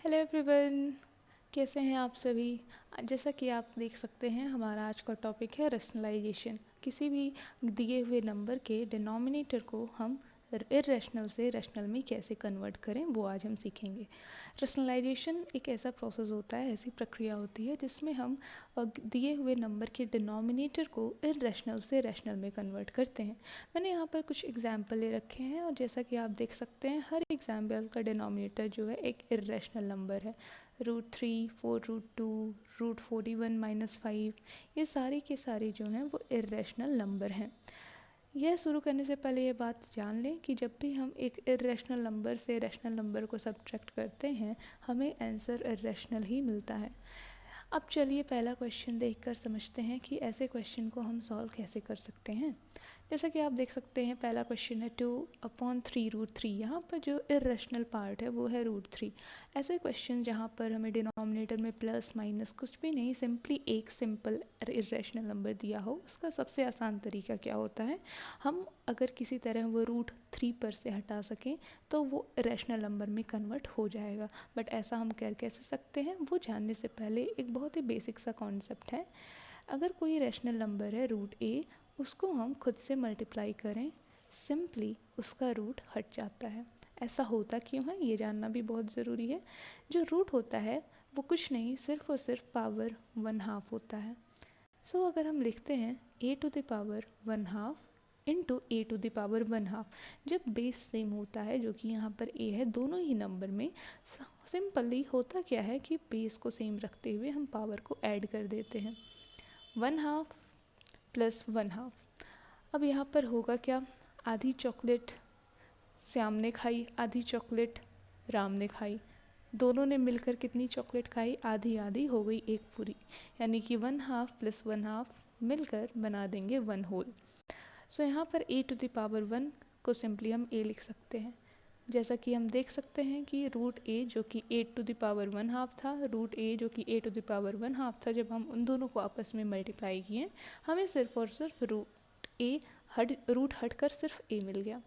Hello everyone, कैसे हैं आप सभी। जैसा कि आप देख सकते हैं हमारा आज का टॉपिक है रैशनलाइजेशन। किसी भी दिए हुए नंबर के डिनोमिनेटर को हम इरेशनल से रैशनल में कैसे कन्वर्ट करें वो आज हम सीखेंगे। रैशनलाइजेशन एक ऐसा प्रोसेस होता है, ऐसी प्रक्रिया होती है जिसमें हम दिए हुए नंबर के डिनोमिनेटर को इरेशनल से रैशनल में कन्वर्ट करते हैं। मैंने यहाँ पर कुछ एग्जाम्पल ले रखे हैं और जैसा कि आप देख सकते हैं हर एग्जाम्पल का डिनोमिनेटर जो है एक इरेशनल नंबर है। √3, 4√2, √41 - 5, ये सारे के सारे जो हैं वो इरेशनल नंबर हैं। यह शुरू करने से पहले ये बात जान लें कि जब भी हम एक इरेशनल नंबर से रैशनल नंबर को सब्ट्रैक्ट करते हैं हमें आंसर इरेशनल ही मिलता है। अब चलिए पहला क्वेश्चन देखकर समझते हैं कि ऐसे क्वेश्चन को हम सॉल्व कैसे कर सकते हैं। जैसा कि आप देख सकते हैं पहला क्वेश्चन है 2/3√3। यहाँ पर जो इरेशनल पार्ट है वो है √3। ऐसे क्वेश्चन जहाँ पर हमें डिनोमिनेटर में प्लस माइनस कुछ भी नहीं, सिंपली एक सिंपल इरेशनल नंबर दिया हो, उसका सबसे आसान तरीका क्या होता है, हम अगर किसी तरह वो √3 पर से हटा सकें तो वो इरेशनल नंबर में कन्वर्ट हो जाएगा। बट ऐसा हम कर कैसे सकते हैं वो जानने से पहले एक बहुत ही बेसिक सा कॉन्सेप्ट है। अगर कोई रैशनल नंबर है √a, उसको हम खुद से मल्टीप्लाई करें, सिंपली उसका रूट हट जाता है। ऐसा होता क्यों है ये जानना भी बहुत ज़रूरी है। जो रूट होता है वो कुछ नहीं, सिर्फ और सिर्फ पावर 1/2 होता है। सो अगर हम लिखते हैं a⁻1/2 इंटू a⁻1/2, जब बेस सेम होता है जो कि यहाँ पर a है, दोनों ही नंबर में सिंपली होता क्या है कि बेस को सेम रखते हुए हम पावर को ऐड कर देते हैं। 1/2 प्लस 1/2। अब यहाँ पर होगा क्या, आधी चॉकलेट श्याम ने खाई, आधी चॉकलेट राम ने खाई, दोनों ने मिलकर कितनी चॉकलेट खाई, आधी आधी हो गई एक पूरी, यानी कि 1/2 प्लस 1/2 मिलकर बना देंगे 1 होल। सो यहाँ पर a⁻1 को सिंपली हम a लिख सकते हैं। जैसा कि हम देख सकते हैं कि √a जो कि a⁻1/2 था, √a जो कि a⁻1/2 था, जब हम उन दोनों को आपस में मल्टीप्लाई किए हमें सिर्फ और सिर्फ रूट हट कर सिर्फ a मिल गया।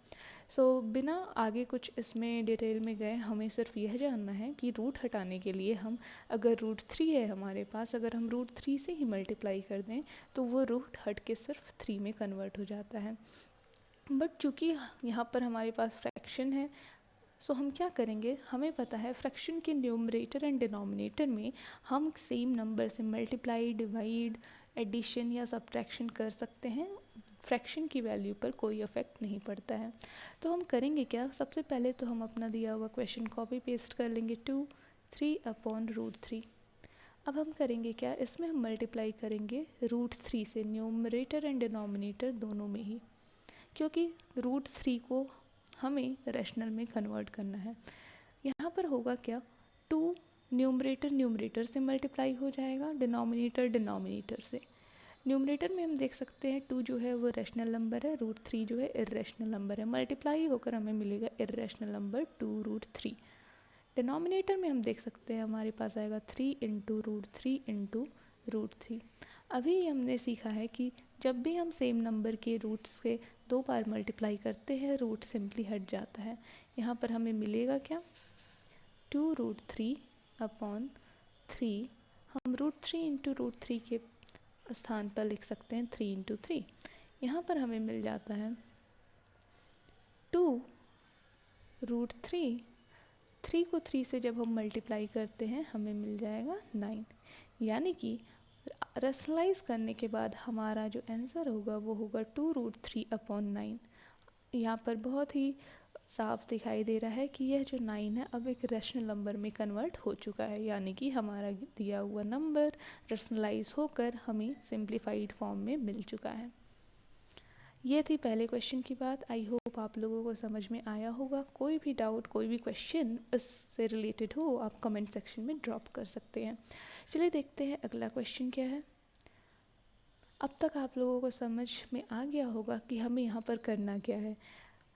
बिना आगे कुछ इसमें डिटेल में गए हमें सिर्फ यह जानना है कि रूट हटाने के लिए हम अगर √3 है हमारे पास, अगर हम √3 से ही मल्टीप्लाई कर दें तो वो रूट हट के सिर्फ 3 में कन्वर्ट हो जाता है। बट चूँकि यहाँ पर हमारे पास फ्रैक्शन है, हम क्या करेंगे, हमें पता है फ्रैक्शन के न्यूमरेटर एंड डिनोमिनेटर में हम सेम नंबर से मल्टीप्लाई, डिवाइड, एडिशन या सब्ट्रैक्शन कर सकते हैं। फ्रैक्शन की वैल्यू पर कोई इफेक्ट नहीं पड़ता है। तो हम करेंगे क्या, सबसे पहले तो हम अपना दिया हुआ क्वेश्चन कॉपी पेस्ट कर लेंगे 3/√3। अब हम करेंगे क्या, इसमें हम मल्टीप्लाई करेंगे √3 से, न्यूमरेटर एंड डिनोमिनेटर दोनों में ही, क्योंकि √3 को हमें रैशनल में कन्वर्ट करना है। यहाँ पर होगा क्या, 2 न्यूमरेटर से मल्टीप्लाई हो जाएगा, डिनोमिनेटर से। न्यूमरेटर में हम देख सकते हैं 2 जो है वो रैशनल नंबर है, √3 जो है इरेशनल नंबर है, मल्टीप्लाई होकर हमें मिलेगा इरेशनल नंबर 2√3। डिनोमिनेटर में हम देख सकते हैं हमारे पास आएगा 3 इंटू √3। अभी हमने सीखा है कि जब भी हम सेम नंबर के रूट्स के 2 बार मल्टीप्लाई करते हैं रूट सिंपली हट जाता है। यहाँ पर हमें मिलेगा क्या, 2√3/3। हम √3 इंटू √3 के स्थान पर लिख सकते हैं 3 इंटू 3। यहाँ पर हमें मिल जाता है 2√3। 3 को 3 से जब हम मल्टीप्लाई करते हैं हमें मिल जाएगा 9, यानी कि रैशनलाइज करने के बाद हमारा जो आंसर होगा वो होगा 2√3/9। यहाँ पर बहुत ही साफ दिखाई दे रहा है कि यह जो 9 है अब एक रैशनल नंबर में कन्वर्ट हो चुका है, यानी कि हमारा दिया हुआ नंबर रैशनलाइज होकर हमें सिंप्लीफाइड फॉर्म में मिल चुका है। ये थी पहले क्वेश्चन की बात। आई होप आप लोगों को समझ में आया होगा। कोई भी डाउट, कोई भी क्वेश्चन इससे रिलेटेड हो आप कमेंट सेक्शन में ड्रॉप कर सकते हैं। चलिए देखते हैं अगला क्वेश्चन क्या है। अब तक आप लोगों को समझ में आ गया होगा कि हमें यहाँ पर करना क्या है।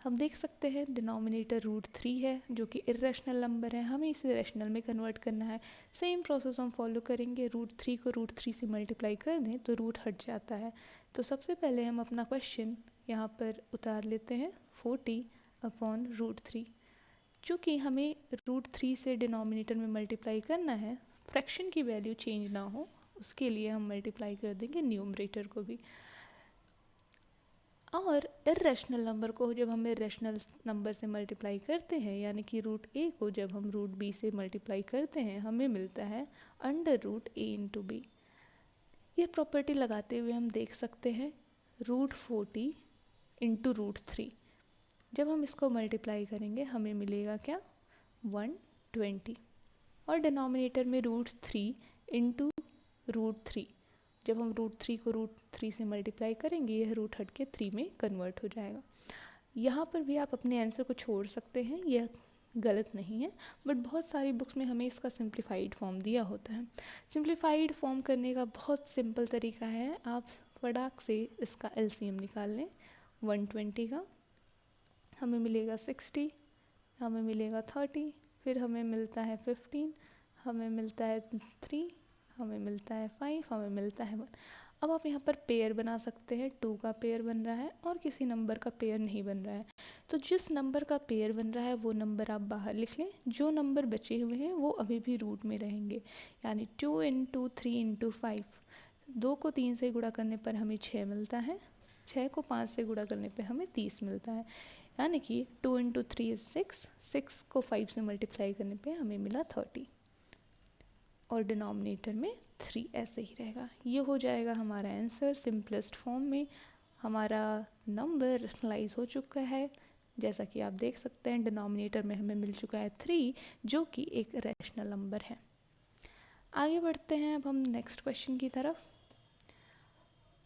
हम देख सकते हैं डिनोमिनेटर √3 है जो कि इरेशनल नंबर है, हमें इसे रैशनल में कन्वर्ट करना है। सेम प्रोसेस हम फॉलो करेंगे, √3 को √3 से मल्टीप्लाई कर दें तो रूट हट जाता है। तो सबसे पहले हम अपना क्वेश्चन यहाँ पर उतार लेते हैं 40/√3। चूँकि हमें √3 से डिनोमिनेटर में मल्टीप्लाई करना है, फ्रैक्शन की वैल्यू चेंज ना हो, उसके लिए हम मल्टीप्लाई कर देंगे न्यूमरेटर को भी। और इर्रेशनल नंबर को जब हम इर्रेशनल नंबर से मल्टीप्लाई करते हैं, यानी कि √a को जब हम √b से मल्टीप्लाई करते हैं, हमें मिलता है √a/b। ये प्रॉपर्टी लगाते हुए हम देख सकते हैं √40 × √3। जब हम इसको मल्टीप्लाई करेंगे हमें मिलेगा क्या, 120। और डिनोमिनेटर में √3 × √3, जब हम √3 को √3 से मल्टीप्लाई करेंगे, यह रूट हट के 3 में कन्वर्ट हो जाएगा। यहाँ पर भी आप अपने आंसर को छोड़ सकते हैं, यह गलत नहीं है, बट बहुत सारी बुक्स में हमें इसका सिंप्लीफाइड फॉर्म दिया होता है। सिंप्लीफाइड फॉर्म करने का बहुत सिंपल तरीका है, आप फटाक से इसका एलसीएम निकाल लें। 120 का हमें मिलेगा 60, हमें मिलेगा 30, फिर हमें मिलता है 15, हमें मिलता है 3, हमें मिलता है 5, हमें मिलता है 1। अब आप यहाँ पर पेयर बना सकते हैं, 2 का पेयर बन रहा है और किसी नंबर का पेयर नहीं बन रहा है। तो जिस नंबर का पेयर बन रहा है वो नंबर आप बाहर लिख लें, जो नंबर बचे हुए हैं वो अभी भी रूट में रहेंगे। यानी 2 × 3 × 5, 2 को 3 से गुणा करने पर हमें 6 मिलता है, 6 को 5 से गुणा करने पर हमें 30 मिलता है। यानी कि 2 × 3 = 6, 6 को 5 से मल्टीप्लाई करने पे हमें मिला 30, और डिनोमिनेटर में 3 ऐसे ही रहेगा। ये हो जाएगा हमारा आंसर सिंपलेस्ट फॉर्म में। हमारा नंबर रैशनलाइज हो चुका है, जैसा कि आप देख सकते हैं डिनोमिनेटर में हमें मिल चुका है 3, जो कि एक रैशनल नंबर है। आगे बढ़ते हैं अब हम नेक्स्ट क्वेश्चन की तरफ।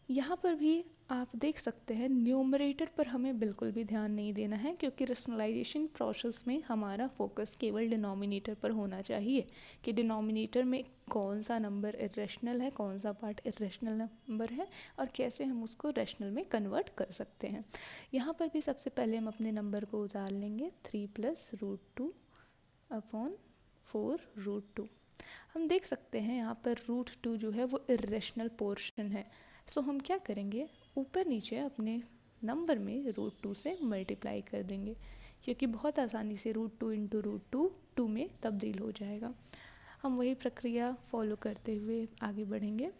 यहाँ पर भी आप देख सकते हैं न्यूमरेटर पर हमें बिल्कुल भी ध्यान नहीं देना है, क्योंकि रैशनलाइजेशन प्रोसेस में हमारा फोकस केवल डिनोमिनेटर पर होना चाहिए कि डिनोमिनेटर में कौन सा नंबर इरेशनल है, कौन सा पार्ट इरेशनल नंबर है और कैसे हम उसको रैशनल में कन्वर्ट कर सकते हैं। यहाँ पर भी सबसे पहले हम अपने नंबर को उतार लेंगे 3 + √2/4√2। हम देख सकते हैं यहाँ पर √2 जो है वो इरेशनल पोर्शन है। सो हम क्या करेंगे, ऊपर नीचे अपने नंबर में √2 से मल्टीप्लाई कर देंगे, क्योंकि बहुत आसानी से √2 × √2 2 में तब्दील हो जाएगा। हम वही प्रक्रिया फॉलो करते हुए आगे बढ़ेंगे।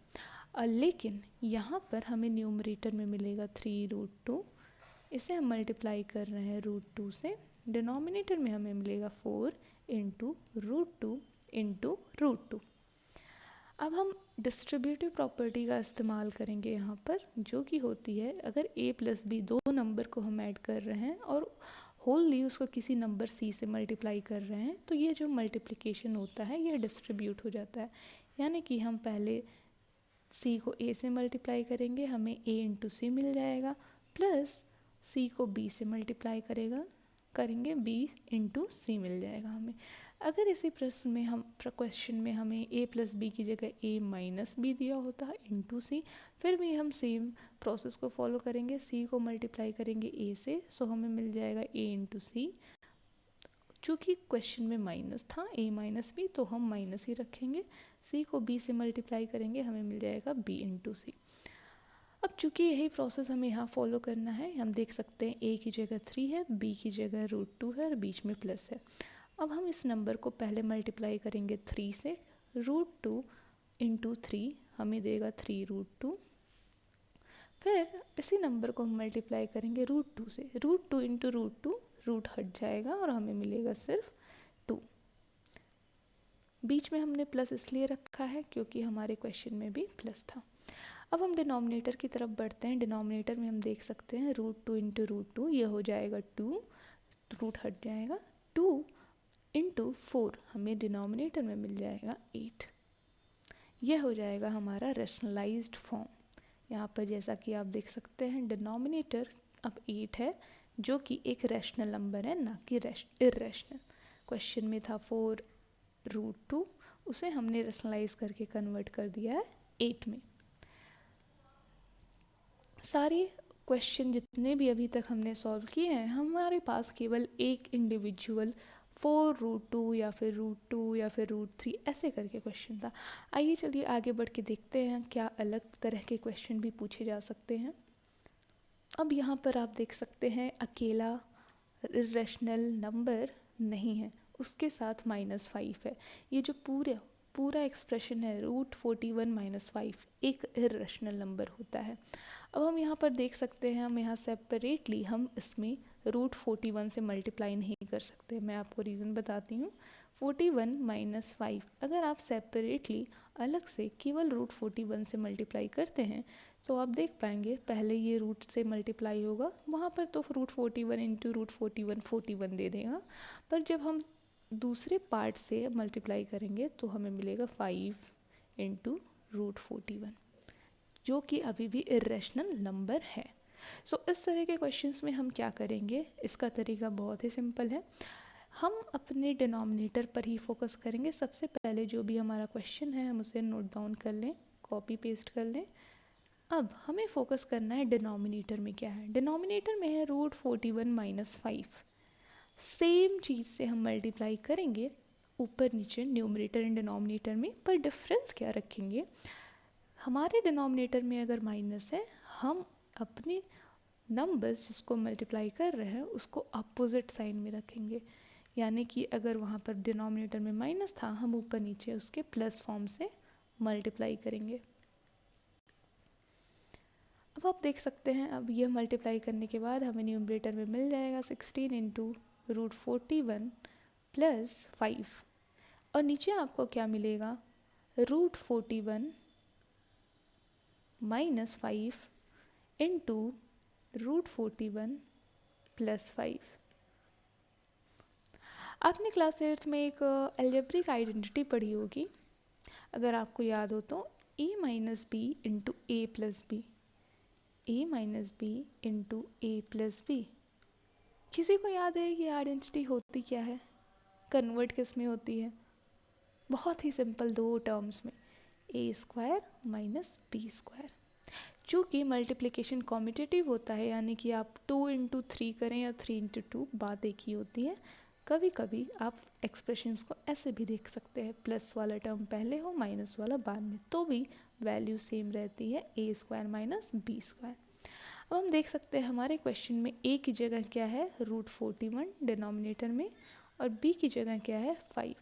लेकिन यहाँ पर हमें न्यूमरेटर में मिलेगा 3√2, इसे हम मल्टीप्लाई कर रहे हैं √2 से। डिनोमिनेटर में हमें मिलेगा 4 × √2 × √2। अब हम डिस्ट्रीब्यूटिव प्रॉपर्टी का इस्तेमाल करेंगे यहाँ पर, जो कि होती है अगर a + b दो नंबर को हम ऐड कर रहे हैं और होलली उसको किसी नंबर c से मल्टीप्लाई कर रहे हैं, तो ये जो मल्टीप्लिकेशन होता है ये डिस्ट्रीब्यूट हो जाता है। यानी कि हम पहले c को a से मल्टीप्लाई करेंगे, हमें a × c मिल जाएगा, प्लस c को b से मल्टीप्लाई करेंगे b × c मिल जाएगा हमें। अगर इसी प्रश्न में क्वेश्चन में हमें a + b की जगह a - b दिया होता है × c, फिर भी हम सेम प्रोसेस को फॉलो करेंगे, c को मल्टीप्लाई करेंगे a से, सो हमें मिल जाएगा a × c। चूँकि क्वेश्चन में माइनस था a - b, तो हम माइनस ही रखेंगे। c को b से मल्टीप्लाई करेंगे, हमें मिल जाएगा b × c। अब चूँकि यही प्रोसेस हमें यहाँ फॉलो करना है, हम देख सकते हैं a की जगह 3 है, b की जगह √2 है और बीच में प्लस है। अब हम इस नंबर को पहले मल्टीप्लाई करेंगे 3 से, √2 × 3 हमें देगा 3√2। फिर इसी नंबर को हम मल्टीप्लाई करेंगे √2 से, √2 × √2 रूट हट जाएगा और हमें मिलेगा सिर्फ 2। बीच में हमने प्लस इसलिए रखा है क्योंकि हमारे क्वेश्चन में भी प्लस था। अब हम डिनोमिनेटर की तरफ बढ़ते हैं। डिनोमिनेटर में हम देख सकते हैं √2 × √2, ये हो जाएगा 2, रूट हट जाएगा। 2 × 4 हमें डिनोमिनेटर में मिल जाएगा 8। यह हो जाएगा हमारा रैशनलाइज्ड फॉर्म। यहाँ पर जैसा कि आप देख सकते हैं डिनोमिनेटर अब 8 है, जो कि एक रैशनल नंबर है, ना कि इरेशनल। क्वेश्चन में था 4√2, उसे हमने रैशनलाइज करके कन्वर्ट कर दिया है 8 में। सारे क्वेश्चन जितने भी अभी तक हमने सॉल्व किए हैं, हमारे पास केवल एक इंडिविजुअल 4√2 या फिर √2 या फिर √3 ऐसे करके क्वेश्चन था। आइए चलिए आगे बढ़ के देखते हैं क्या अलग तरह के क्वेश्चन भी पूछे जा सकते हैं। अब यहाँ पर आप देख सकते हैं अकेला इरेशनल नंबर नहीं है, उसके साथ -5 है। ये जो पूरा एक्सप्रेशन है √41 - 5 एक इर्रेशनल नंबर होता है। अब हम यहाँ पर देख सकते हैं, हम यहाँ सेपरेटली हम इसमें √41 से मल्टीप्लाई नहीं कर सकते। मैं आपको रीज़न बताती हूँ। 41 - 5 अगर आप सेपरेटली अलग से केवल √41 से मल्टीप्लाई करते हैं तो आप देख पाएंगे पहले ये रूट से मल्टीप्लाई होगा, वहाँ पर तो √41 इंटू √41 41 दे देगा, पर जब हम दूसरे पार्ट से मल्टीप्लाई करेंगे तो हमें मिलेगा 5 इंटू √41, जो कि अभी भी इर्रेशनल नंबर है। सो इस तरह के क्वेश्चंस में हम क्या करेंगे, इसका तरीका बहुत ही सिंपल है। हम अपने डिनोमिनेटर पर ही फोकस करेंगे। सबसे पहले जो भी हमारा क्वेश्चन है हम उसे नोट डाउन कर लें, कॉपी पेस्ट कर लें। अब हमें फोकस करना है डिनोमिनेटर में क्या है। डिनोमिनेटर में है √41 - 5। सेम चीज़ से हम मल्टीप्लाई करेंगे ऊपर नीचे न्यूमरेटर एंड डिनोमिनेटर में, पर डिफरेंस क्या रखेंगे। हमारे डिनोमिनेटर में अगर माइनस है, हम अपने नंबर्स जिसको मल्टीप्लाई कर रहे हैं उसको अपोजिट साइन में रखेंगे, यानी कि अगर वहाँ पर डिनोमिनेटर में माइनस था, हम ऊपर नीचे उसके प्लस फॉर्म से मल्टीप्लाई करेंगे। अब आप देख सकते हैं, अब यह मल्टीप्लाई करने के बाद हमें न्यूमरेटर में मिल जाएगा 16 इंटू √41 + 5, और नीचे आपको क्या मिलेगा, √41 - 5 इंटू √41 + 5। आपने क्लास 8th में एक अलजेब्रिक आइडेंटिटी पढ़ी होगी, अगर आपको याद हो तो, a - b into a + b, a - b into a + b। किसी को याद है ये आइडेंटिटी होती क्या है, कन्वर्ट किस में होती है। बहुत ही सिंपल, दो टर्म्स में, a² - b²। चूँकि मल्टीप्लिकेशन कॉम्यूटेटिव होता है, यानी कि आप 2 इंटू 3 करें या 3 इंटू 2, बात एक ही होती है। कभी कभी आप एक्सप्रेशंस को ऐसे भी देख सकते हैं, प्लस वाला टर्म पहले हो माइनस वाला बाद में, तो भी वैल्यू सेम रहती है, a² - b²। अब हम देख सकते हैं हमारे क्वेश्चन में a की जगह क्या है, √41 डिनोमिनेटर में, और b की जगह क्या है, 5।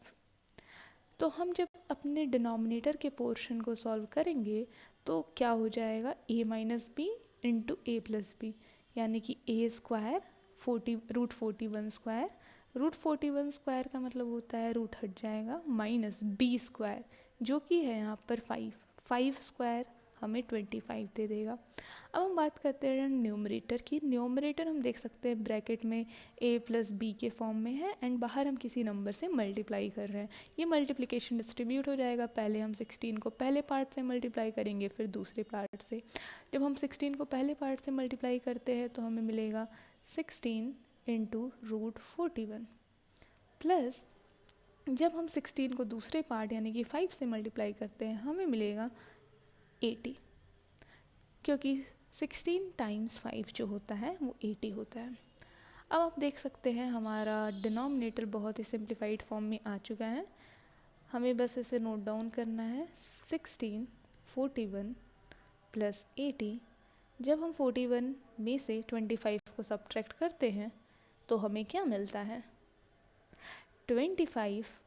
तो हम जब अपने डिनोमिनेटर के पोर्शन को सॉल्व करेंगे तो क्या हो जाएगा, a - b into a + b, यानी कि a² √41², √41² का मतलब होता है रूट हट जाएगा, माइनस b², जो कि है यहाँ पर 5² हमें 25 दे देगा। अब हम बात करते हैं न्यूमरेटर की। न्यूमरेटर हम देख सकते हैं ब्रैकेट में a + b के फॉर्म में है, एंड बाहर हम किसी नंबर से मल्टीप्लाई कर रहे हैं। ये मल्टीप्लिकेशन डिस्ट्रीब्यूट हो जाएगा, पहले हम 16 को पहले पार्ट से मल्टीप्लाई करेंगे, फिर दूसरे पार्ट से। जब हम 16 को पहले पार्ट से मल्टीप्लाई करते हैं तो हमें मिलेगा 16 इंटू √41, प्लस जब हम 16 को दूसरे पार्ट यानी कि 5 से मल्टीप्लाई करते हैं हमें मिलेगा 80, क्योंकि 16 × 5 जो होता है वो 80 होता है। अब आप देख सकते हैं हमारा डिनोमिनेटर बहुत ही सिंप्लीफाइड फॉर्म में आ चुका है। हमें बस इसे नोट डाउन करना है, 16 41 + 80। जब हम 41 में से 25 को सब्ट्रैक्ट करते हैं तो हमें क्या मिलता है, 25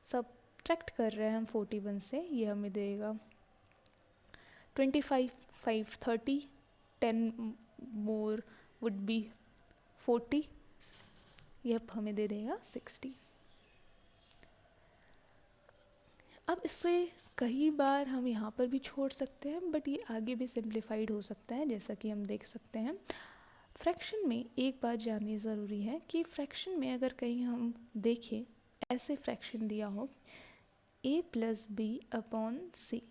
सब्ट्रैक्ट कर रहे हैं हम 41 से, ये हमें देगा 25 5 30, 10 मोर वुड बी 40, यह हमें दे देगा 60। अब इससे कई बार हम यहाँ पर भी छोड़ सकते हैं, बट ये आगे भी सिंप्लीफाइड हो सकता है, जैसा कि हम देख सकते हैं। फ्रैक्शन में एक बात जाननी ज़रूरी है कि फ्रैक्शन में अगर कहीं हम देखें ऐसे फ्रैक्शन दिया हो a + b/c,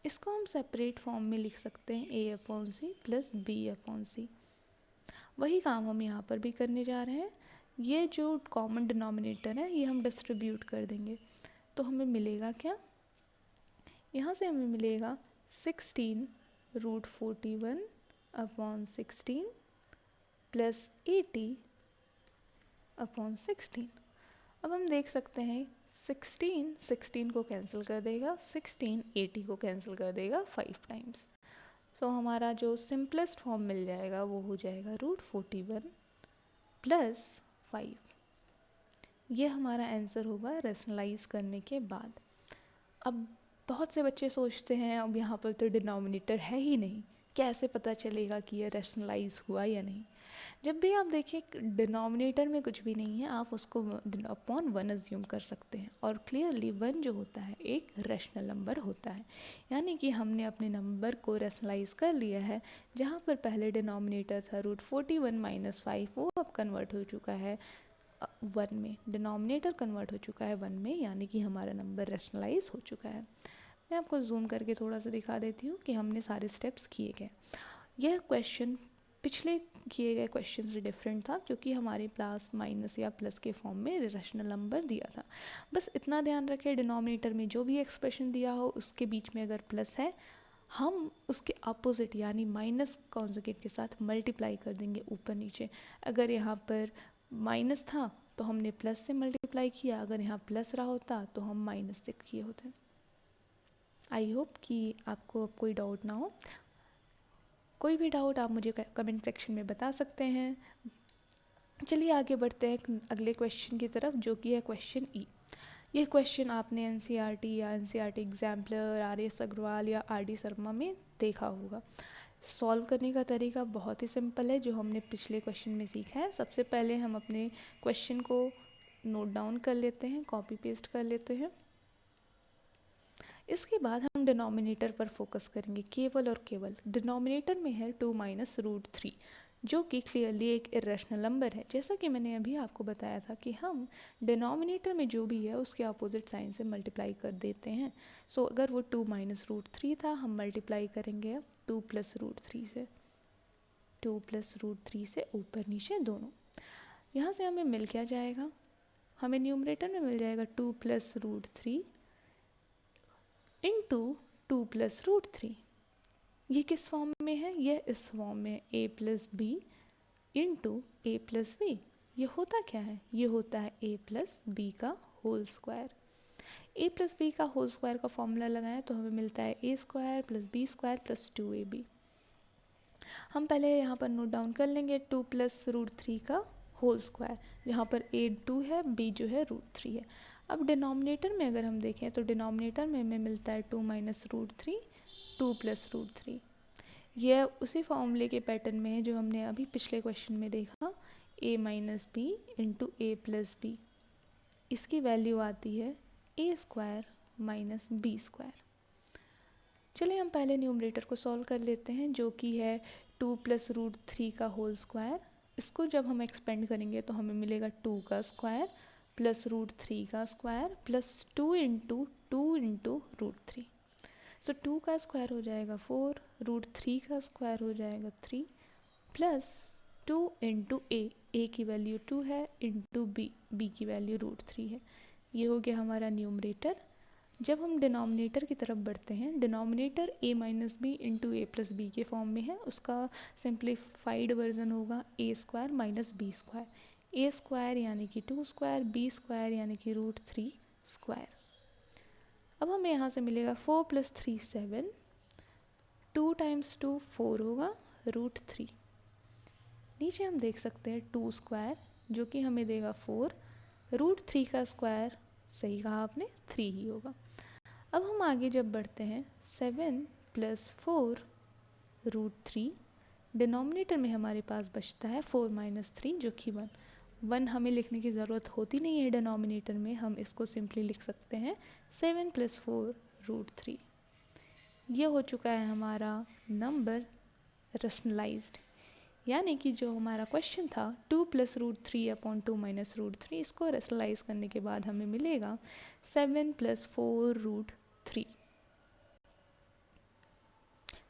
इसको हम सेपरेट फॉर्म में लिख सकते हैं a/c + b/c। वही काम हम यहाँ पर भी करने जा रहे हैं। ये जो कॉमन डिनोमिनेटर है ये हम डिस्ट्रीब्यूट कर देंगे, तो हमें मिलेगा क्या, यहाँ से हमें मिलेगा 16 √41/16 + 80/16। अब हम देख सकते हैं 16 को कैंसिल कर देगा, 16 80 को कैंसिल कर देगा 5 टाइम्स। सो हमारा जो सिंपलेस्ट फॉर्म मिल जाएगा वो हो जाएगा √41 + 5, ये हमारा आंसर होगा रैशनलाइज करने के बाद। अब बहुत से बच्चे सोचते हैं अब यहाँ पर तो डिनोमिनेटर है ही नहीं, कैसे पता चलेगा कि ये रैशनलाइज हुआ या नहीं। जब भी आप देखें डिनोमिनेटर में कुछ भी नहीं है, आप उसको अपॉन वन अज्यूम कर सकते हैं, और क्लियरली वन जो होता है एक रैशनल नंबर होता है, यानी कि हमने अपने नंबर को रैशनलाइज कर लिया है। जहाँ पर पहले डिनोमिनेटर था √41 - 5, वो अब कन्वर्ट हो चुका है वन में, डिनोमिनेटर कन्वर्ट हो चुका है वन में, यानी कि हमारा नंबर रैशनलाइज हो चुका है। मैं आपको जूम करके थोड़ा सा दिखा देती हूँ कि हमने सारे स्टेप्स किए गए। यह क्वेश्चन पिछले किए गए क्वेश्चन से डिफरेंट था, क्योंकि हमारे प्लस माइनस या प्लस के फॉर्म में रैशनल नंबर दिया था। बस इतना ध्यान रखें, डिनोमिनेटर में जो भी एक्सप्रेशन दिया हो उसके बीच में अगर प्लस है, हम उसके अपोजिट यानी माइनस कॉन्जुगेट के साथ मल्टीप्लाई कर देंगे ऊपर नीचे। अगर यहाँ पर माइनस था तो हमने प्लस से मल्टीप्लाई किया, अगर यहाँ प्लस रहा होता तो हम माइनस से किए होते। आई होप कि आपको अब कोई डाउट ना हो। कोई भी डाउट आप मुझे कमेंट सेक्शन में बता सकते हैं। चलिए आगे बढ़ते हैं अगले क्वेश्चन की तरफ, जो कि है क्वेश्चन ई। यह क्वेश्चन आपने एनसीईआरटी या एनसीईआरटी एग्जाम्पलर, आर.एस. अग्रवाल या आर.डी. शर्मा में देखा होगा। सॉल्व करने का तरीका बहुत ही सिंपल है, जो हमने पिछले क्वेश्चन में सीखा है। सबसे पहले हम अपने क्वेश्चन को नोट डाउन कर लेते हैं, कॉपी पेस्ट कर लेते हैं। इसके बाद हम डिनोमिनेटर पर फोकस करेंगे, केवल और केवल। डिनोमिनेटर में है 2 - √3, जो कि क्लियरली एक इरेशनल नंबर है। जैसा कि मैंने अभी आपको बताया था कि हम डिनोमिनेटर में जो भी है उसके अपोजिट साइन से मल्टीप्लाई कर देते हैं। सो अगर वो 2 - √3 था, हम मल्टीप्लाई करेंगे अब 2 + √3 से, 2 + √3 से ऊपर नीचे दोनों। यहाँ से हमें मिल क्या जाएगा, हमें न्यूमरेटर में मिल जाएगा 2 + √3 इंटू 2 + √3। ये किस फॉर्म में है, यह इस फॉर्म में a + b into a + b। ये होता क्या है, ये होता है a + b का होल स्क्वायर। a + b का होल स्क्वायर का फॉर्मूला लगाएं तो हमें मिलता है a² + b² + 2ab। हम पहले यहाँ पर नोट डाउन कर लेंगे 2 + √3 का होल स्क्वायर, जहाँ पर a 2 है, b जो है √3 है। अब डिनोमिनेटर में अगर हम देखें तो डिनोमिनेटर में हमें मिलता है 2 - √3, 2 + √3। यह उसी फॉर्मूले के पैटर्न में है जो हमने अभी पिछले क्वेश्चन में देखा, a - b into a + b। इसकी वैल्यू आती है a² - b²। चलिए हम पहले न्यूमरेटर को सॉल्व कर लेते हैं, जो कि है 2 + √3 का होल स्क्वायर। इसको जब हम एक्सपेंड करेंगे तो हमें मिलेगा 2 का स्क्वायर प्लस √3 का स्क्वायर प्लस 2 इंटू √3। सो 2 का स्क्वायर हो जाएगा 4, √3 का स्क्वायर हो जाएगा 3 प्लस 2 इंटू ए की वैल्यू 2 है, इंटू बी की वैल्यू √3 है। ये हो गया हमारा न्यूमरेटर। जब हम डिनोमिनेटर की तरफ बढ़ते हैं, denominator a - b into a + b के फॉर्म में है, उसका सिंप्लीफाइड वर्जन होगा a² - b²। a² यानी कि 2², b² यानी कि √3²। अब हमें यहाँ से मिलेगा 4 + 3 7, 2 × 2 4 होगा √3। नीचे हम देख सकते हैं 2² जो कि हमें देगा 4, √3 का स्क्वायर सही कहा आपने 3 ही होगा। अब हम आगे जब बढ़ते हैं 7 + 4 √3, डिनोमिनेटर में हमारे पास बचता है 4 - 3 जो कि 1 हमें लिखने की ज़रूरत होती नहीं है डिनोमिनेटर में, हम इसको सिंपली लिख सकते हैं 7 + 4 √3। ये हो चुका है हमारा नंबर रैशनलाइज्ड, यानी कि जो हमारा क्वेश्चन था 2 + √3/2 - √3, इसको रैशनलाइज करने के बाद हमें मिलेगा 7 + 4 √3।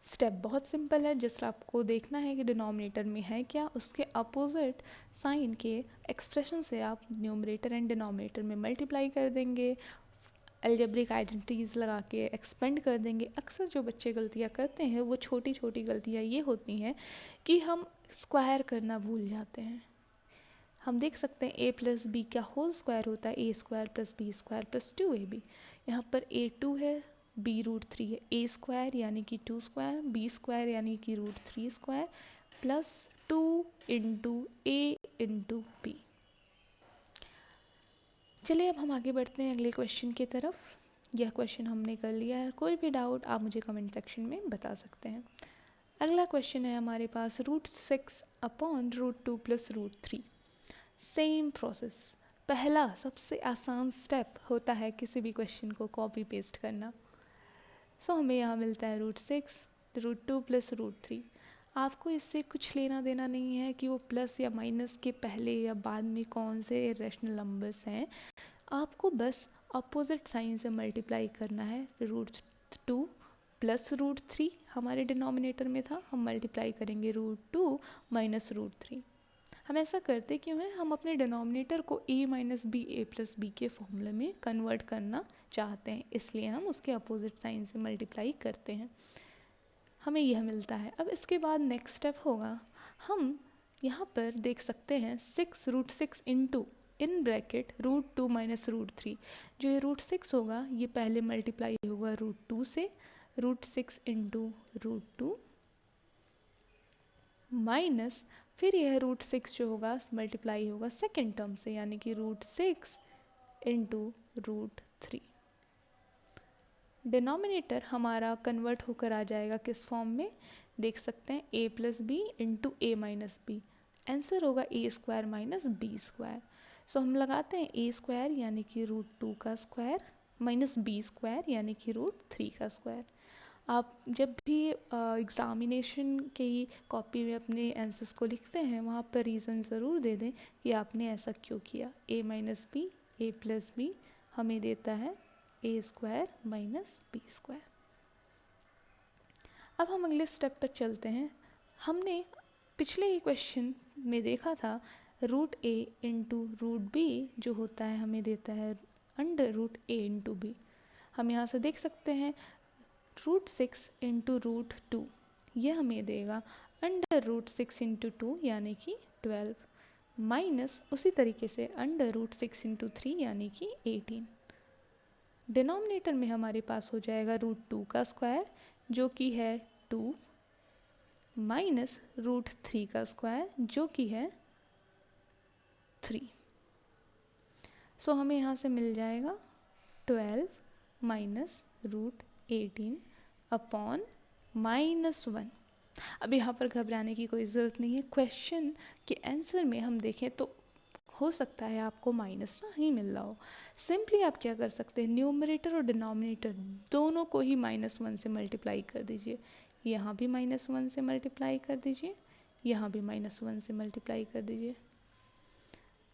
स्टेप बहुत सिंपल है, जस्ट आपको देखना है कि डिनोमिनेटर में है क्या, उसके अपोजिट साइन के एक्सप्रेशन से आप न्यूमरेटर एंड डिनोमिनेटर में मल्टीप्लाई कर देंगे, अलजेब्रिक आइडेंटिटीज़ लगा के एक्सपेंड कर देंगे। अक्सर जो बच्चे गलतियाँ करते हैं वो छोटी छोटी गलतियाँ ये होती हैं कि हम स्क्वायर करना भूल जाते हैं। हम देख सकते हैं a + b का होल स्क्वायर होता है a² + b² + 2ab। यहाँ पर a 2 है, b √3 है, a² यानी कि 2², b² यानी कि √3² plus 2 into a into b। चलिए अब हम आगे बढ़ते हैं अगले क्वेश्चन की तरफ। यह क्वेश्चन हमने कर लिया है, कोई भी डाउट आप मुझे कमेंट सेक्शन में बता सकते हैं। अगला क्वेश्चन है हमारे पास √6 अपॉन √2 प्लस √3। सेम प्रोसेस, पहला सबसे आसान स्टेप होता है किसी भी क्वेश्चन को कॉपी पेस्ट करना। सो हमें यहाँ मिलता है √6 √2 प्लस √3। आपको इससे कुछ लेना देना नहीं है कि वो प्लस या माइनस के पहले या बाद में कौन से इरेशनल नंबर्स हैं। आपको बस अपोजिट साइन से मल्टीप्लाई करना है। √2 प्लस √3 हमारे डिनोमिनेटर में था, हम मल्टीप्लाई करेंगे √2 माइनस √3। हम ऐसा करते क्यों हैं, हम अपने डिनोमिनेटर को a minus B A plus B के फॉर्मूले में कन्वर्ट करना चाहते हैं, इसलिए हम उसके अपोजिट साइन से मल्टीप्लाई करते हैं। हमें यह मिलता है। अब इसके बाद नेक्स्ट स्टेप होगा, हम यहाँ पर देख सकते हैं 6 इंटू इन ब्रैकेट √2 माइनस √3। जो ये √6 होगा ये पहले मल्टीप्लाई होगा √2 से, √6 इंटू √2 माइनस फिर यह √6 जो होगा मल्टीप्लाई होगा सेकेंड टर्म से, यानी कि √6 इंटू √3। डिनोमिनेटर हमारा कन्वर्ट होकर आ जाएगा किस फॉर्म में, देख सकते हैं a plus B into A minus B. Answer होगा a² माइनस b²। सो हम लगाते हैं a² यानी कि √2 का स्क्वायर माइनस b² यानी कि √3 का स्क्वायर। आप जब भी एग्ज़ामिनेशन की कॉपी में अपने आंसर्स को लिखते हैं वहाँ पर रीज़न ज़रूर दे दें कि आपने ऐसा क्यों किया। a minus B A plus B हमें देता है a² माइनस b²। अब हम अगले स्टेप पर चलते हैं। हमने पिछले ही क्वेश्चन में देखा था √a इंटू √b जो होता है हमें देता है √a इंटू b। हम यहाँ से देख सकते हैं √6 इंटू √2 यह हमें देगा √6 इंटू 2 यानी कि 12 माइनस उसी तरीके से √6 इंटू 3 यानी कि 18। डिनोमिनेटर में हमारे पास हो जाएगा √2 का स्क्वायर जो कि है 2 माइनस √3 का स्क्वायर जो कि है 3। सो हमें यहाँ से मिल जाएगा 12 माइनस √18 अपॉन -1। अब यहाँ पर घबराने की कोई ज़रूरत नहीं है। क्वेश्चन के आंसर में हम देखें तो हो सकता है आपको माइनस ना ही मिल रहा हो। सिंपली आप क्या कर सकते हैं, न्यूमरेटर और डिनोमिनेटर दोनों को ही -1 से मल्टीप्लाई कर दीजिए। यहाँ भी -1 से मल्टीप्लाई कर दीजिए, यहाँ भी -1 से मल्टीप्लाई कर दीजिए।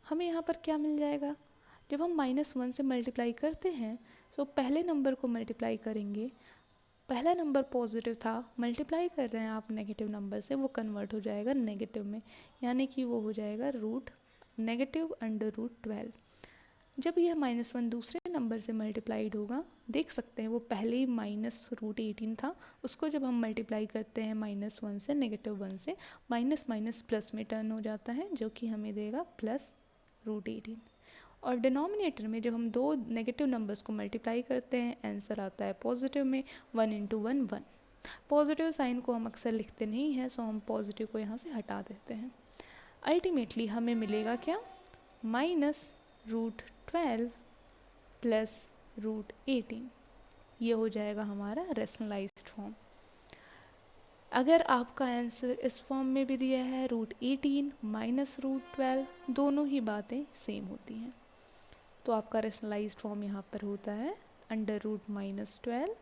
हमें यहाँ पर क्या मिल जाएगा, जब हम -1 से मल्टीप्लाई करते हैं तो पहले नंबर को मल्टीप्लाई करेंगे। पहला नंबर पॉजिटिव था, मल्टीप्लाई कर रहे हैं आप नेगेटिव नंबर से, वो कन्वर्ट हो जाएगा नेगेटिव में, यानी कि वो हो जाएगा -√12। जब यह -1 दूसरे नंबर से मल्टीप्लाइड होगा, देख सकते हैं वो पहले ही -√18 था, उसको जब हम मल्टीप्लाई करते हैं -1 से -1 से, माइनस माइनस प्लस में टर्न हो जाता है जो कि हमें देगा +√18। और डिनोमिनेटर में जब हम दो नेगेटिव नंबर्स को मल्टीप्लाई करते हैं आंसर आता है पॉजिटिव में, 1 इंटू 1 1। पॉजिटिव साइन को हम अक्सर लिखते नहीं हैं, सो हम पॉजिटिव को यहाँ से हटा देते हैं। अल्टीमेटली हमें मिलेगा क्या, -√12 प्लस √18। ये हो जाएगा हमारा रेशनलाइज्ड फॉर्म। अगर आपका आंसर इस फॉर्म में भी दिया है √18 माइनस √12, दोनों ही बातें सेम होती हैं, तो आपका रेशनलाइज्ड फॉर्म यहाँ पर होता है √12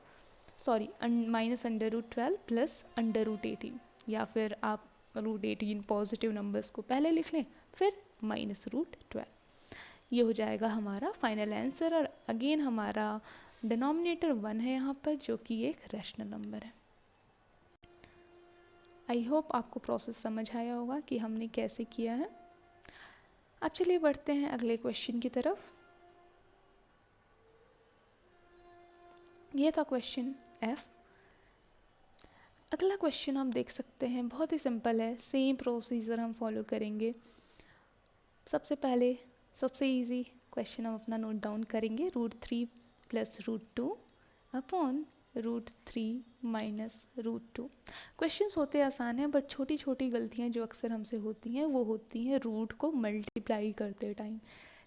प्लस √18, या फिर आप √18 पॉजिटिव नंबर्स को पहले लिख लें फिर -√12। ये हो जाएगा हमारा फाइनल आंसर। और अगेन हमारा डिनोमिनेटर 1 है यहाँ पर जो कि एक रैशनल नंबर है। आई होप आपको प्रोसेस समझ आया होगा कि हमने कैसे किया है। अब चलिए बढ़ते हैं अगले क्वेश्चन की तरफ। ये था क्वेश्चन F। अगला क्वेश्चन हम देख सकते हैं, बहुत ही सिंपल है, सेम प्रोसीजर हम फॉलो करेंगे। सबसे पहले सबसे इजी क्वेश्चन हम अपना नोट डाउन करेंगे, √3 प्लस √2 अपॉन √3 माइनस √2। क्वेश्चंस होते आसान हैं, बट छोटी छोटी गलतियां जो अक्सर हमसे होती हैं वो होती हैं रूट को मल्टीप्लाई करते टाइम।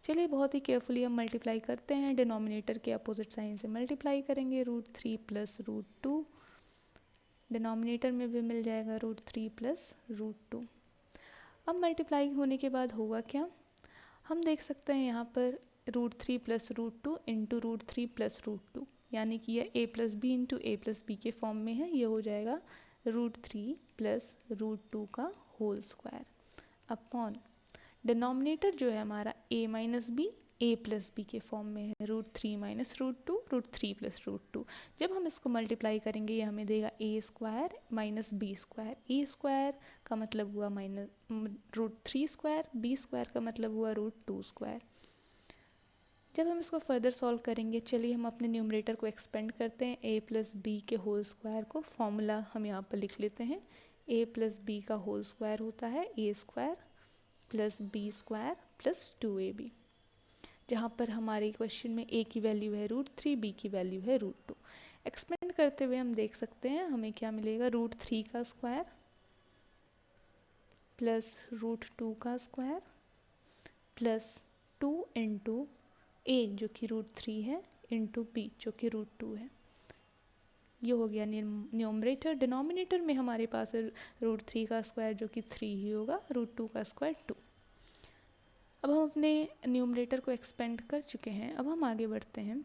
चलिए बहुत ही केयरफुली हम मल्टीप्लाई करते हैं, डिनोमिनेटर के अपोजिट साइन से मल्टीप्लाई करेंगे, √3 प्लस √2, डिनोमिनेटर में भी मिल जाएगा √3 प्लस √2। अब मल्टीप्लाई होने के बाद होगा क्या, हम देख सकते हैं यहाँ पर √3 प्लस √2 इंटू √3 प्लस √2, यानी कि यह a plus B into A plus B के फॉर्म में है। ये हो जाएगा √3 प्लस √2 का होल स्क्वायर अपॉन डिनोमिनेटर जो है हमारा a minus B a plus B के फॉर्म में है, √3 माइनस √2 √3 प्लस √2। जब हम इसको मल्टीप्लाई करेंगे ये हमें देगा a square minus B square. a square का मतलब हुआ माइनस √3 स्क्वायर, b स्क्वायर का मतलब हुआ √2 स्क्वायर। जब हम इसको फर्दर सॉल्व करेंगे, चलिए हम अपने न्यूमरेटर को एक्सपेंड करते हैं, a प्लस बी के होल स्क्वायर को फॉर्मूला हम यहाँ पर लिख लेते हैं। a प्लस बी का होल स्क्वायर होता है a square plus B square plus 2ab, जहाँ पर हमारे क्वेश्चन में a की वैल्यू है √3, b की वैल्यू है √2। एक्सपेंड करते हुए हम देख सकते हैं हमें क्या मिलेगा, √3 का स्क्वायर प्लस √2 का स्क्वायर प्लस 2 इंटू a जो कि √3 है इंटू b जो कि √2 है। ये हो गया न्यूमरेटर। डिनोमिनेटर में हमारे पास है √3 का स्क्वायर जो कि 3 ही होगा, √2 का स्क्वायर 2। अब हम अपने न्यूमरेटर को एक्सपेंड कर चुके हैं, अब हम आगे बढ़ते हैं।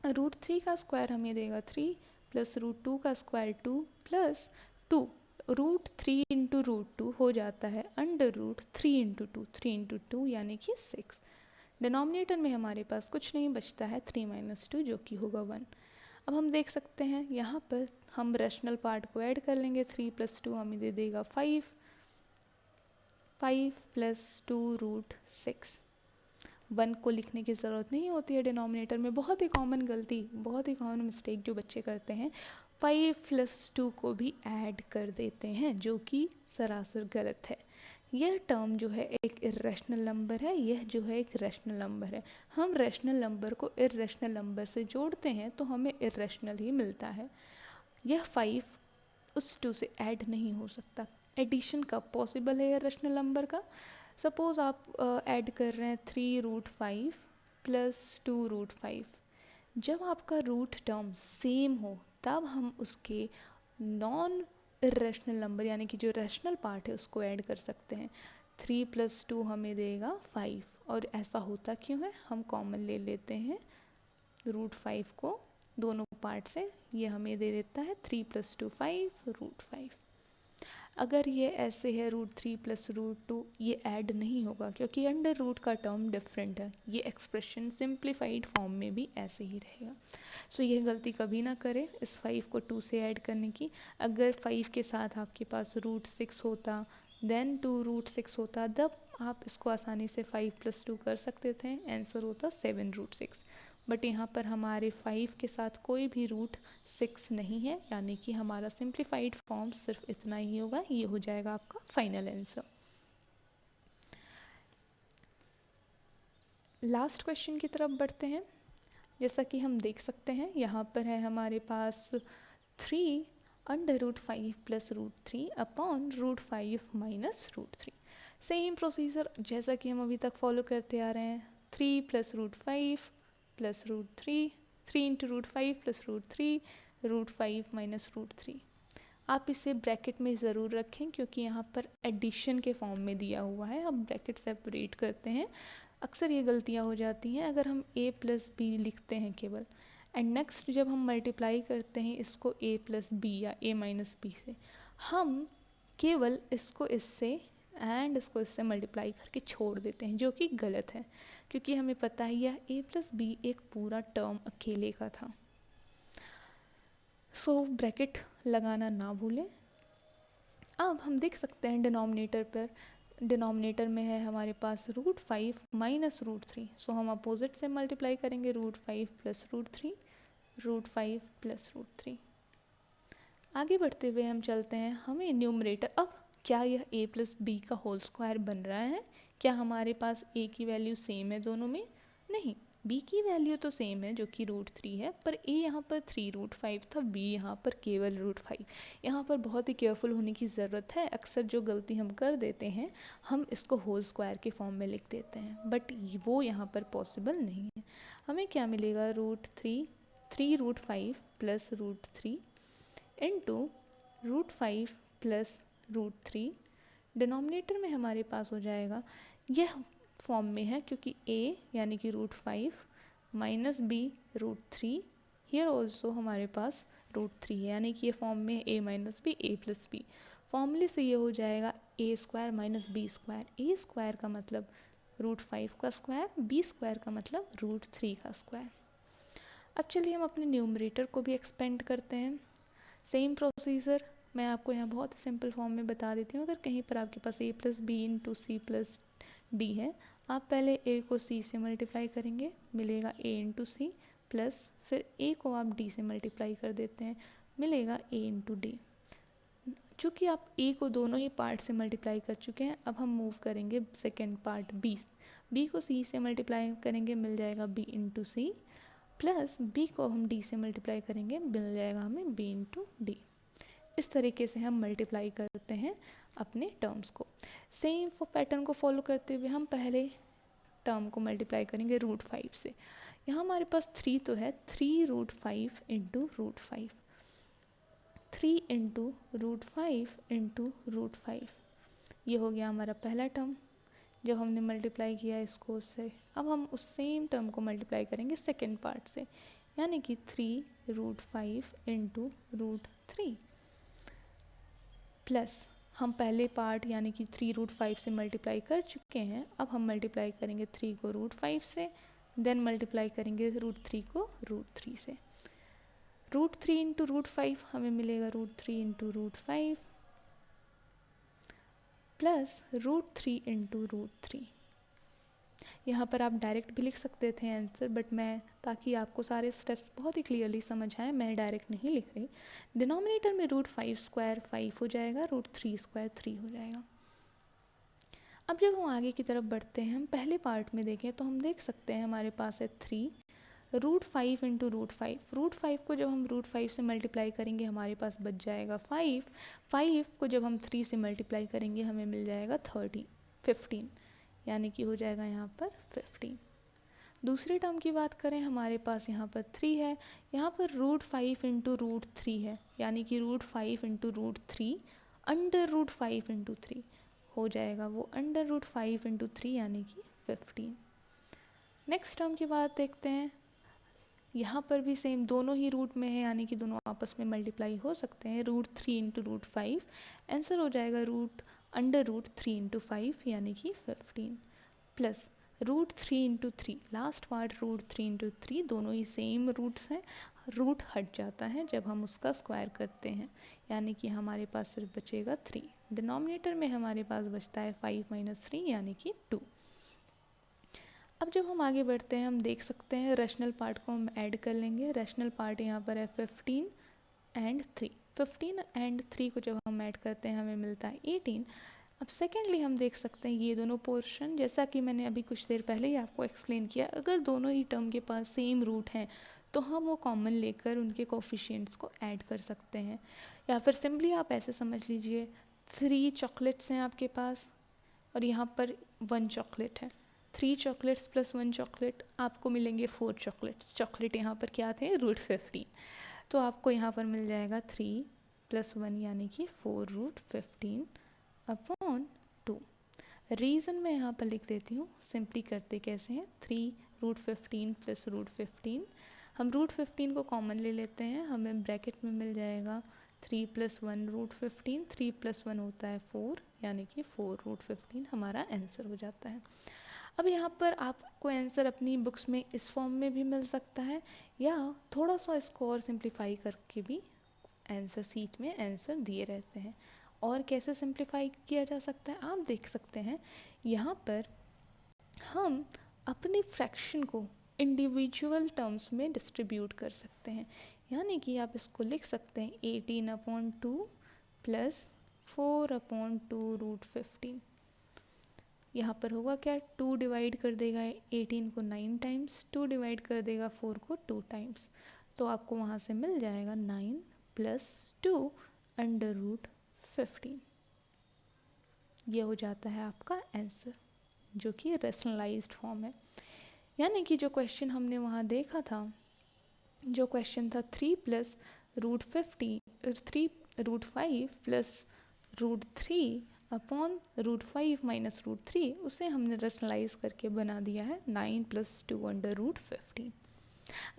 √3 का स्क्वायर हमें देगा 3 प्लस √2 का स्क्वायर 2 प्लस 2, √3 इंटू √2 हो जाता है √3 इंटू 2, 3 इंटू 2 यानी कि 6। डिनोमिनेटर में हमारे पास कुछ नहीं बचता है 3 माइनस 2 जो कि होगा 1। अब हम देख सकते हैं यहाँ पर हम रैशनल पार्ट को ऐड कर लेंगे, 3 प्लस 2 हमें दे देगा 5, 5 प्लस 2 √6। 1 को लिखने की ज़रूरत नहीं होती है डिनोमिनेटर में, बहुत ही कॉमन गलती, बहुत ही कॉमन मिस्टेक जो बच्चे करते हैं, 5 प्लस 2 को भी ऐड कर देते हैं जो कि सरासर गलत है। यह टर्म जो है एक इर्रेशनल नंबर है, यह जो है एक रैशनल नंबर है। हम रैशनल नंबर को इर्रेशनल नंबर से जोड़ते हैं तो हमें इर्रेशनल ही मिलता है। यह 5 उस 2 से ऐड नहीं हो सकता। एडिशन कब पॉसिबल है इर्रेशनल नंबर का, सपोज़ आप ऐड कर रहे हैं 3√5 प्लस 2√5, जब आपका रूट टर्म सेम हो तब हम उसके नॉन इर्रेशनल नंबर यानी कि जो रैशनल पार्ट है उसको ऐड कर सकते हैं। 3 प्लस 2 हमें देगा 5, और ऐसा होता क्यों है, हम कॉमन ले लेते हैं √5 को दोनों पार्ट से, ये हमें दे देता है 3 प्लस 2 5 √5। अगर ये ऐसे है √3 प्लस √2, ये ऐड नहीं होगा क्योंकि अंडर रूट का टर्म डिफरेंट है। ये एक्सप्रेशन सिंप्लीफाइड फॉर्म में भी ऐसे ही रहेगा। सो ये गलती कभी ना करें इस 5 को 2 से ऐड करने की। अगर 5 के साथ आपके पास √6 होता, देन 2√6 होता, तब आप इसको आसानी से 5 प्लस 2 कर सकते थे, आंसर होता 7√6। बट यहाँ पर हमारे 5 के साथ कोई भी √6 नहीं है, यानी कि हमारा सिंप्लीफाइड फॉर्म सिर्फ इतना ही होगा। ये हो जाएगा आपका फाइनल आंसर। लास्ट क्वेश्चन की तरफ बढ़ते हैं। जैसा कि हम देख सकते हैं यहाँ पर है हमारे पास 3 √5 plus √3 upon √5 minus √3। Same procedure जैसा कि हम अभी तक फॉलो करते आ रहे हैं, 3 plus √5 plus √3, 3 into √5 plus √3, √5 minus √3। आप इसे ब्रैकेट में ज़रूर रखें क्योंकि यहाँ पर एडिशन के फॉर्म में दिया हुआ है। हम ब्रैकेट सेपरेट करते हैं, अक्सर ये गलतियाँ हो जाती हैं अगर हम a प्लस बी लिखते हैं केवल, एंड नेक्स्ट जब हम मल्टीप्लाई करते हैं इसको a प्लस बी या a माइनस बी से, हम केवल इसको इससे एंड इसको इससे मल्टीप्लाई करके छोड़ देते हैं, जो कि गलत है क्योंकि हमें पता है यह a प्लस बी एक पूरा टर्म अकेले का था। सो ब्रैकेट लगाना ना भूलें। अब हम देख सकते हैं डिनोमिनेटर पर, डिनोमिनेटर में है हमारे पास √5 माइनस √3, सो हम अपोजिट से मल्टीप्लाई करेंगे, √5 प्लस √3, √5 प्लस √3। आगे बढ़ते हुए हम चलते हैं, हमें न्यूमरेटर, अब क्या यह a प्लस बी का होल स्क्वायर बन रहा है, क्या हमारे पास a की वैल्यू सेम है दोनों में, नहीं, b की वैल्यू तो सेम है जो कि √3 है, पर a यहाँ पर 3√5 था, b यहाँ पर केवल √5। यहाँ पर बहुत ही केयरफुल होने की ज़रूरत है। अक्सर जो गलती हम कर देते हैं, हम इसको होल स्क्वायर के फॉर्म में लिख देते हैं, बट वो यहाँ पर पॉसिबल नहीं है। हमें क्या मिलेगा, √3 प्लस √3 इंटू √5 प्लस √3। डिनोमिनेटर में हमारे पास हो जाएगा, यह फॉर्म में है क्योंकि a यानी कि √5 माइनस b √3, हियर ऑल्सो हमारे पास √3 है, यानी कि ये फॉर्म में a minus B a plus B. फॉर्मूले से ये हो जाएगा a² माइनस b²। a² का मतलब √5 का स्क्वायर, b² का मतलब √3 का स्क्वायर। अब चलिए हम अपने न्यूमरेटर को भी एक्सपेंड करते हैं। सेम प्रोसीजर मैं आपको यहाँ बहुत ही सिंपल फॉर्म में बता देती हूँ। अगर कहीं पर आपके पास a plus B into C plus D है, आप पहले a को c से मल्टीप्लाई करेंगे, मिलेगा a इंटू सी, प्लस फिर a को आप d से मल्टीप्लाई कर देते हैं, मिलेगा a इंटू डी। चूँकि आप a को दोनों ही पार्ट से मल्टीप्लाई कर चुके हैं, अब हम मूव करेंगे सेकेंड पार्ट b को c से मल्टीप्लाई करेंगे, मिल जाएगा b into C, plus b को हम d से मल्टीप्लाई करेंगे, मिल जाएगा हमें b इंटू डी। इस तरीके से हम मल्टीप्लाई करते हैं अपने टर्म्स को। सेम पैटर्न को फॉलो करते हुए हम पहले टर्म को मल्टीप्लाई करेंगे √5 से। यहाँ हमारे पास 3 तो है, 3√5 इंटू √5, 3 इंटू √5 इंटू √5, ये हो गया हमारा पहला टर्म। जब हमने मल्टीप्लाई किया इसको उससे, अब हम उस सेम टर्म को मल्टीप्लाई करेंगे सेकेंड पार्ट से, यानी कि 3√5 इंटू √3, प्लस हम पहले पार्ट यानी कि 3√5 से मल्टीप्लाई कर चुके हैं, अब हम मल्टीप्लाई करेंगे 3 को √5 से, देन मल्टीप्लाई करेंगे √3 को √3 से। √3 इंटू √5 हमें मिलेगा √3 इंटू √5 प्लस √3 इंटू √3। यहाँ पर आप डायरेक्ट भी लिख सकते थे आंसर, बट मैं ताकि आपको सारे स्टेप्स बहुत ही क्लियरली समझ आए, मैं डायरेक्ट नहीं लिख रही। डिनोमिनेटर में √5² 5 हो जाएगा, √3² 3 हो जाएगा। अब जब हम आगे की तरफ बढ़ते हैं, हम पहले पार्ट में देखें तो हम देख सकते हैं हमारे पास है 3, √5 इंटू √5। √5 को जब हम √5 से मल्टीप्लाई करेंगे हमारे पास बच जाएगा 5, 5 को जब हम 3 से मल्टीप्लाई करेंगे हमें मिल जाएगा 15, यानी कि हो जाएगा यहाँ पर 15। दूसरे टर्म की बात करें, हमारे पास यहाँ पर 3 है, यहाँ पर √5 इंटू √3 है, यानी कि √5 इंटू √3 अंडर √5 इंटू 3 हो जाएगा, वो अंडर √5 इंटू 3 यानी कि 15। नेक्स्ट टर्म की बात देखते हैं, यहाँ पर भी सेम दोनों ही रूट में है, यानी कि दोनों आपस में मल्टीप्लाई हो सकते हैं। √3 इंटू √5 आंसर हो जाएगा अंडर √3 इंटू 5 यानी कि 15, plus √3 into 3, last part √3 into 3, दोनों ही सेम रूट्स हैं, रूट हट जाता है जब हम उसका स्क्वायर करते हैं, यानी कि हमारे पास सिर्फ बचेगा 3। डिनोमिनेटर में हमारे पास बचता है 5 माइनस 3 यानी कि 2। अब जब हम आगे बढ़ते हैं, हम देख सकते हैं रैशनल पार्ट को हम ऐड कर लेंगे। रैशनल पार्ट यहाँ पर है 15 एंड 3। 15 एंड 3 को जब हम ऐड करते हैं हमें मिलता है 18। अब सेकेंडली हम देख सकते हैं ये दोनों पोर्शन, जैसा कि मैंने अभी कुछ देर पहले ही आपको एक्सप्लेन किया, अगर दोनों ही टर्म के पास सेम रूट हैं तो हम वो कॉमन लेकर उनके कोफिशिएंट्स को ऐड कर सकते हैं। या फिर सिंपली आप ऐसे समझ लीजिए 3 चॉकलेट्स हैं आपके पास और यहाँ पर 1 चॉकलेट है, 3 चॉकलेट्स प्लस 1 चॉकलेट आपको मिलेंगे 4 चॉकलेट्स। चॉकलेट यहाँ पर क्या थे, √15, तो आपको यहाँ पर मिल जाएगा 3 प्लस 1 यानी कि 4 √15 अपॉन 2। रीज़न मैं यहाँ पर लिख देती हूँ, सिंपली करते कैसे हैं, 3 √15 प्लस √15, हम √15 को कॉमन ले लेते हैं, हमें ब्रैकेट में मिल जाएगा 3 प्लस 1 √15, 3 प्लस 1 होता है 4 यानी कि 4 √15 हमारा आंसर हो जाता है। अब यहाँ पर आपको आंसर अपनी बुक्स में इस फॉर्म में भी मिल सकता है, या थोड़ा सा इसको और सिंप्लीफाई करके भी आंसर सीट में आंसर दिए रहते हैं। और कैसे सिंप्लीफाई किया जा सकता है आप देख सकते हैं, यहाँ पर हम अपनी फ्रैक्शन को इंडिविजुअल टर्म्स में डिस्ट्रीब्यूट कर सकते हैं, यानी कि आप इसको लिख सकते हैं 18/2 प्लस 4/2 √15। यहाँ पर होगा क्या, 2 डिवाइड कर देगा 18 को 9 टाइम्स, 2 डिवाइड कर देगा 4 को 2 टाइम्स, तो आपको वहाँ से मिल जाएगा 9 + 2 अंडर रूट 15। ये हो जाता है आपका आंसर, जो कि रेशनलाइज्ड फॉर्म है। यानी कि जो क्वेश्चन हमने वहाँ देखा था, जो क्वेश्चन था 3 + √50 3 √5 + √3 अपॉन √5 - √3, उसे हमने रेशनलाइज करके बना दिया है 9 + 2 अंडर रूट 15।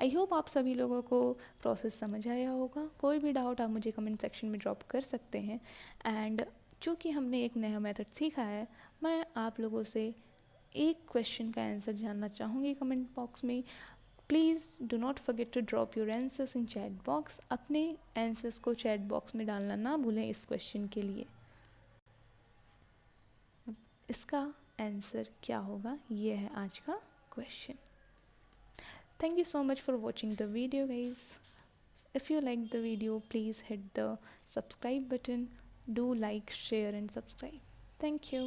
आई होप आप सभी लोगों को प्रोसेस समझ आया होगा। कोई भी डाउट आप मुझे कमेंट सेक्शन में ड्रॉप कर सकते हैं। एंड चूँकि हमने एक नया मेथड सीखा है, मैं आप लोगों से एक क्वेश्चन का आंसर जानना चाहूँगी कमेंट बॉक्स में। Please do not forget to drop your answers in chat box. अपने आंसर्स को चैट बॉक्स में डालना ना भूलें इस क्वेश्चन के लिए। इसका आंसर क्या होगा, ये है आज का question. Thank you so much for watching the video, guys. If you like the video, please hit the subscribe button. Do like, share and subscribe. Thank you.